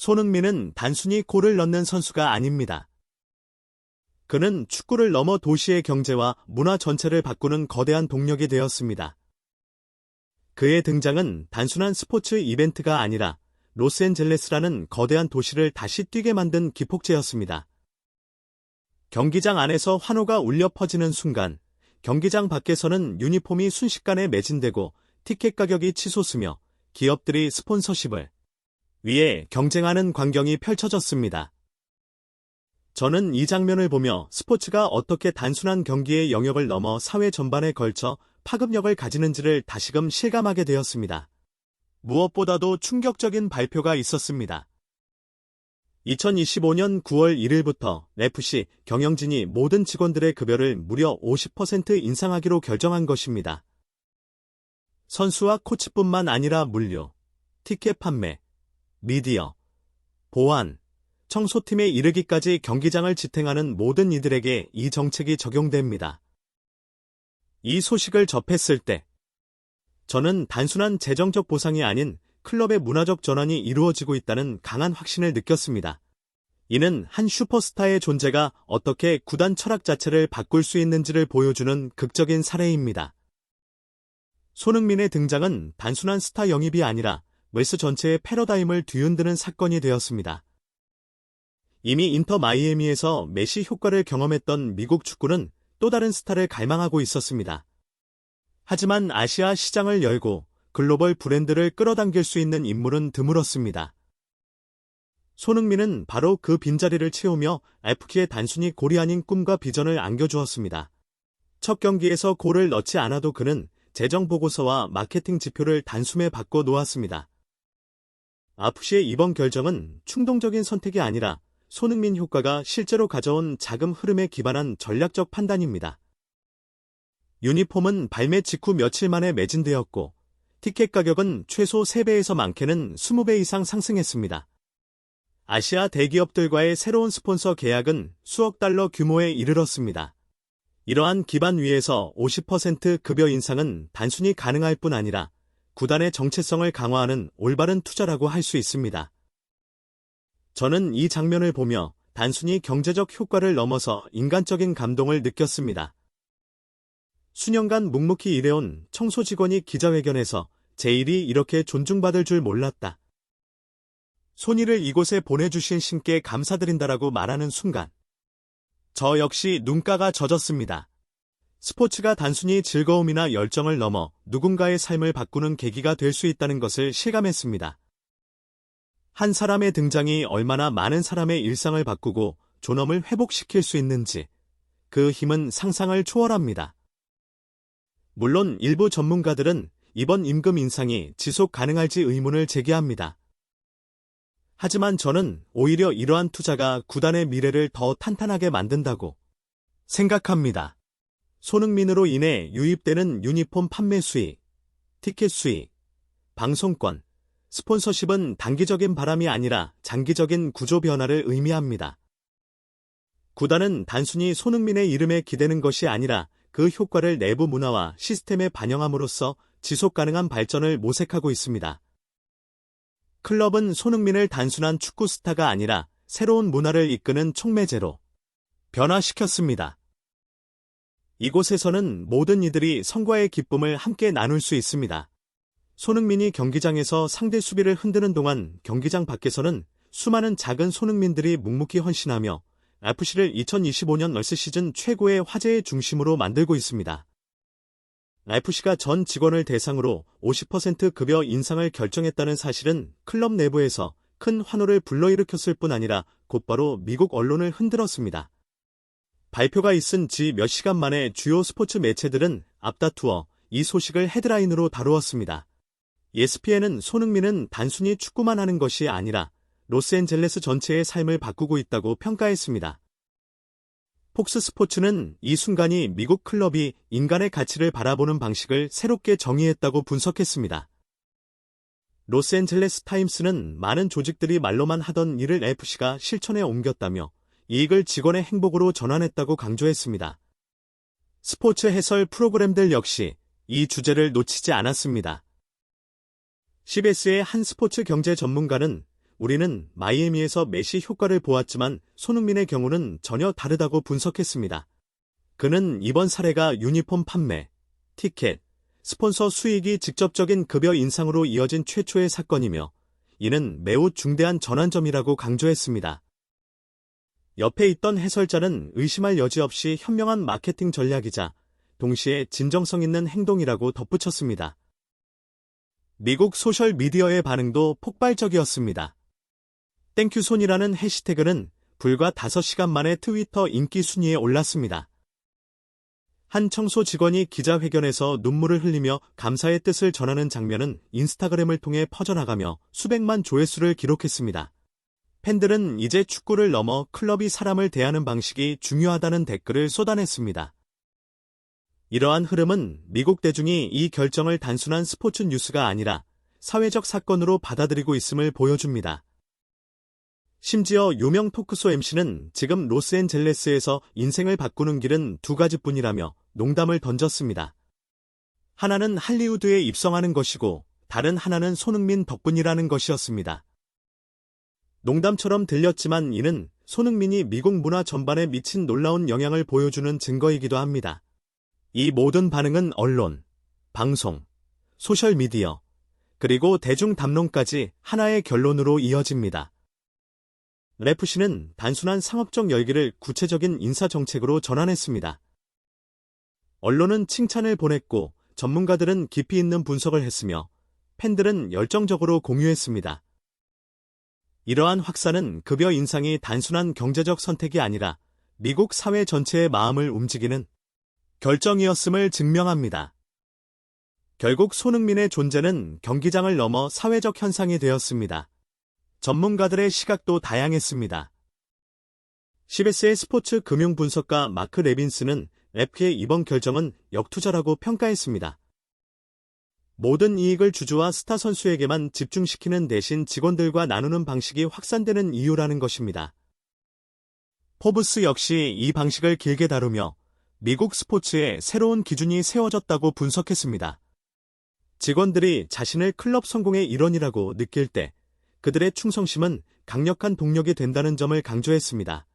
손흥민은 단순히 골을 넣는 선수가 아닙니다. 그는 축구를 넘어 도시의 경제와 문화 전체를 바꾸는 거대한 동력이 되었습니다. 그의 등장은 단순한 스포츠 이벤트가 아니라 로스앤젤레스라는 거대한 도시를 다시 뛰게 만든 기폭제였습니다. 경기장 안에서 환호가 울려 퍼지는 순간, 경기장 밖에서는 유니폼이 순식간에 매진되고 티켓 가격이 치솟으며 기업들이 스폰서십을 위해 경쟁하는 광경이 펼쳐졌습니다. 저는 이 장면을 보며 스포츠가 어떻게 단순한 경기의 영역을 넘어 사회 전반에 걸쳐 파급력을 가지는지를 다시금 실감하게 되었습니다. 무엇보다도 충격적인 발표가 있었습니다. 2025년 9월 1일부터 FC 경영진이 모든 직원들의 급여를 무려 50% 인상하기로 결정한 것입니다. 선수와 코치뿐만 아니라 물류, 티켓 판매, 미디어, 보안, 청소팀에 이르기까지 경기장을 지탱하는 모든 이들에게 이 정책이 적용됩니다. 이 소식을 접했을 때 저는 단순한 재정적 보상이 아닌 클럽의 문화적 전환이 이루어지고 있다는 강한 확신을 느꼈습니다. 이는 한 슈퍼스타의 존재가 어떻게 구단 철학 자체를 바꿀 수 있는지를 보여주는 극적인 사례입니다. 손흥민의 등장은 단순한 스타 영입이 아니라 웨스 전체의 패러다임을 뒤흔드는 사건이 되었습니다. 이미 인터 마이애미에서 메시 효과를 경험했던 미국 축구는 또 다른 스타를 갈망하고 있었습니다. 하지만 아시아 시장을 열고 글로벌 브랜드를 끌어당길 수 있는 인물은 드물었습니다. 손흥민은 바로 그 빈자리를 채우며 FK에 단순히 골이 아닌 꿈과 비전을 안겨주었습니다. 첫 경기에서 골을 넣지 않아도 그는 재정 보고서와 마케팅 지표를 단숨에 바꿔 놓았습니다. FC의 이번 결정은 충동적인 선택이 아니라 손흥민 효과가 실제로 가져온 자금 흐름에 기반한 전략적 판단입니다. 유니폼은 발매 직후 며칠 만에 매진되었고 티켓 가격은 최소 3배에서 많게는 20배 이상 상승했습니다. 아시아 대기업들과의 새로운 스폰서 계약은 수억 달러 규모에 이르렀습니다. 이러한 기반 위에서 50% 급여 인상은 단순히 가능할 뿐 아니라 구단의 정체성을 강화하는 올바른 투자라고 할 수 있습니다. 저는 이 장면을 보며 단순히 경제적 효과를 넘어서 인간적인 감동을 느꼈습니다. 수년간 묵묵히 일해온 청소 직원이 기자회견에서 제 일이 이렇게 존중받을 줄 몰랐다. 손이를 이곳에 보내주신 신께 감사드린다라고 말하는 순간 저 역시 눈가가 젖었습니다. 스포츠가 단순히 즐거움이나 열정을 넘어 누군가의 삶을 바꾸는 계기가 될 수 있다는 것을 실감했습니다. 한 사람의 등장이 얼마나 많은 사람의 일상을 바꾸고 존엄을 회복시킬 수 있는지 그 힘은 상상을 초월합니다. 물론 일부 전문가들은 이번 임금 인상이 지속 가능할지 의문을 제기합니다. 하지만 저는 오히려 이러한 투자가 구단의 미래를 더 탄탄하게 만든다고 생각합니다. 손흥민으로 인해 유입되는 유니폼 판매 수익, 티켓 수익, 방송권, 스폰서십은 단기적인 바람이 아니라 장기적인 구조 변화를 의미합니다. 구단은 단순히 손흥민의 이름에 기대는 것이 아니라 그 효과를 내부 문화와 시스템에 반영함으로써 지속 가능한 발전을 모색하고 있습니다. 클럽은 손흥민을 단순한 축구 스타가 아니라 새로운 문화를 이끄는 촉매제로 변화시켰습니다. 이곳에서는 모든 이들이 성과의 기쁨을 함께 나눌 수 있습니다. 손흥민이 경기장에서 상대 수비를 흔드는 동안 경기장 밖에서는 수많은 작은 손흥민들이 묵묵히 헌신하며 FC를 2025년 널스 시즌 최고의 화제의 중심으로 만들고 있습니다. FC가 전 직원을 대상으로 50% 급여 인상을 결정했다는 사실은 클럽 내부에서 큰 환호를 불러일으켰을 뿐 아니라 곧바로 미국 언론을 흔들었습니다. 발표가 있은 지 몇 시간 만에 주요 스포츠 매체들은 앞다투어 이 소식을 헤드라인으로 다루었습니다. ESPN은 손흥민은 단순히 축구만 하는 것이 아니라 로스앤젤레스 전체의 삶을 바꾸고 있다고 평가했습니다. 폭스 스포츠는 이 순간이 미국 클럽이 인간의 가치를 바라보는 방식을 새롭게 정의했다고 분석했습니다. 로스앤젤레스 타임스는 많은 조직들이 말로만 하던 일을 FC가 실천에 옮겼다며 이익을 직원의 행복으로 전환했다고 강조했습니다. 스포츠 해설 프로그램들 역시 이 주제를 놓치지 않았습니다. CBS의 한 스포츠 경제 전문가는 우리는 마이애미에서 메시 효과를 보았지만 손흥민의 경우는 전혀 다르다고 분석했습니다. 그는 이번 사례가 유니폼 판매, 티켓, 스폰서 수익이 직접적인 급여 인상으로 이어진 최초의 사건이며 이는 매우 중대한 전환점이라고 강조했습니다. 옆에 있던 해설자는 의심할 여지 없이 현명한 마케팅 전략이자 동시에 진정성 있는 행동이라고 덧붙였습니다. 미국 소셜미디어의 반응도 폭발적이었습니다. 땡큐손이라는 해시태그는 불과 5시간 만에 트위터 인기 순위에 올랐습니다. 한 청소 직원이 기자회견에서 눈물을 흘리며 감사의 뜻을 전하는 장면은 인스타그램을 통해 퍼져나가며 수백만 조회수를 기록했습니다. 팬들은 이제 축구를 넘어 클럽이 사람을 대하는 방식이 중요하다는 댓글을 쏟아냈습니다. 이러한 흐름은 미국 대중이 이 결정을 단순한 스포츠 뉴스가 아니라 사회적 사건으로 받아들이고 있음을 보여줍니다. 심지어 유명 토크쇼 MC는 지금 로스앤젤레스에서 인생을 바꾸는 길은 2가지뿐이라며 농담을 던졌습니다. 하나는 할리우드에 입성하는 것이고 다른 하나는 손흥민 덕분이라는 것이었습니다. 농담처럼 들렸지만 이는 손흥민이 미국 문화 전반에 미친 놀라운 영향을 보여주는 증거이기도 합니다. 이 모든 반응은 언론, 방송, 소셜미디어, 그리고 대중 담론까지 하나의 결론으로 이어집니다. 래프시는 단순한 상업적 열기를 구체적인 인사 정책으로 전환했습니다. 언론은 칭찬을 보냈고 전문가들은 깊이 있는 분석을 했으며 팬들은 열정적으로 공유했습니다. 이러한 확산은 급여 인상이 단순한 경제적 선택이 아니라 미국 사회 전체의 마음을 움직이는 결정이었음을 증명합니다. 결국 손흥민의 존재는 경기장을 넘어 사회적 현상이 되었습니다. 전문가들의 시각도 다양했습니다. CBS의 스포츠 금융 분석가 마크 레빈스는 래프의 이번 결정은 역투자라고 평가했습니다. 모든 이익을 주주와 스타 선수에게만 집중시키는 대신 직원들과 나누는 방식이 확산되는 이유라는 것입니다. 포브스 역시 이 방식을 길게 다루며 미국 스포츠에 새로운 기준이 세워졌다고 분석했습니다. 직원들이 자신을 클럽 성공의 일원이라고 느낄 때 그들의 충성심은 강력한 동력이 된다는 점을 강조했습니다.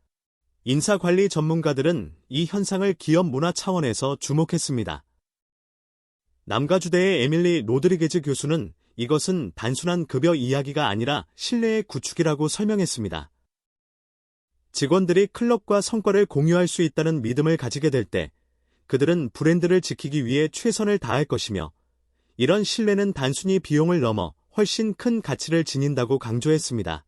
인사관리 전문가들은 이 현상을 기업 문화 차원에서 주목했습니다. 남가주대의 에밀리 로드리게즈 교수는 이것은 단순한 급여 이야기가 아니라 신뢰의 구축이라고 설명했습니다. 직원들이 클럽과 성과를 공유할 수 있다는 믿음을 가지게 될 때 그들은 브랜드를 지키기 위해 최선을 다할 것이며 이런 신뢰는 단순히 비용을 넘어 훨씬 큰 가치를 지닌다고 강조했습니다.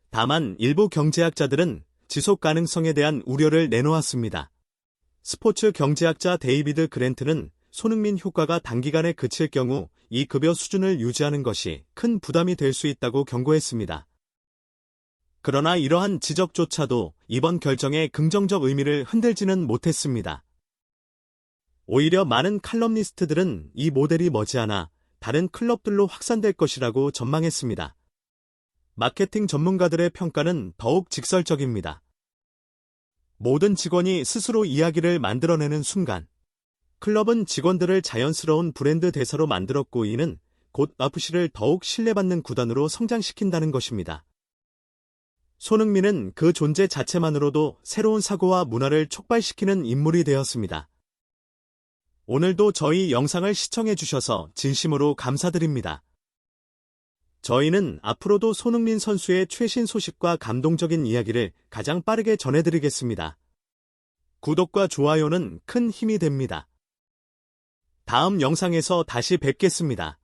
다만 일부 경제학자들은 지속 가능성에 대한 우려를 내놓았습니다. 스포츠 경제학자 데이비드 그랜트는 손흥민 효과가 단기간에 그칠 경우 이 급여 수준을 유지하는 것이 큰 부담이 될 수 있다고 경고했습니다. 그러나 이러한 지적조차도 이번 결정의 긍정적 의미를 흔들지는 못했습니다. 오히려 많은 칼럼니스트들은 이 모델이 머지않아 다른 클럽들로 확산될 것이라고 전망했습니다. 마케팅 전문가들의 평가는 더욱 직설적입니다. 모든 직원이 스스로 이야기를 만들어내는 순간, 클럽은 직원들을 자연스러운 브랜드 대사로 만들었고 이는 곧 래프시를 더욱 신뢰받는 구단으로 성장시킨다는 것입니다. 손흥민은 그 존재 자체만으로도 새로운 사고와 문화를 촉발시키는 인물이 되었습니다. 오늘도 저희 영상을 시청해주셔서 진심으로 감사드립니다. 저희는 앞으로도 손흥민 선수의 최신 소식과 감동적인 이야기를 가장 빠르게 전해드리겠습니다. 구독과 좋아요는 큰 힘이 됩니다. 다음 영상에서 다시 뵙겠습니다.